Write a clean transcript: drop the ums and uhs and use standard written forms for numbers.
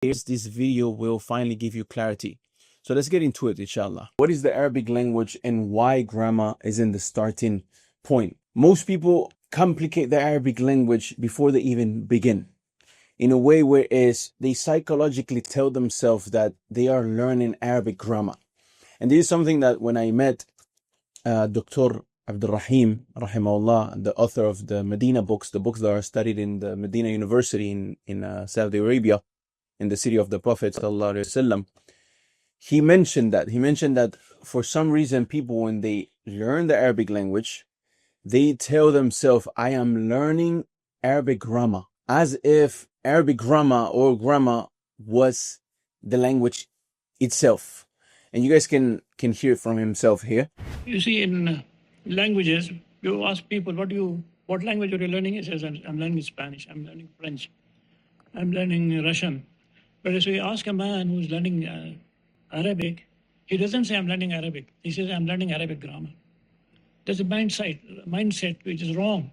this video will finally give you clarity. So let's get into it, inshallah. What is the Arabic language and why grammar is in the starting point? Most people complicate the Arabic language before they even begin, in a way whereas they psychologically tell themselves that they are learning Arabic grammar. And this is something that when I met Dr. Abdul Rahim, rahimahullah, the author of the Medina books, the books that are studied in the Medina University in Saudi Arabia, in the city of the Prophet sallallahu alaihi wasallam, he mentioned that for some reason people, when they learn the Arabic language, they tell themselves, I am learning Arabic grammar, as if Arabic grammar or grammar was the language itself. And you guys can hear it from himself here. You see, in languages, you ask people, what language are you learning? He says, I'm learning Spanish, I'm learning French, I'm learning Russian. But if you ask a man who's learning Arabic, he doesn't say, I'm learning Arabic. He says, I'm learning Arabic grammar. There's a mindset which is wrong.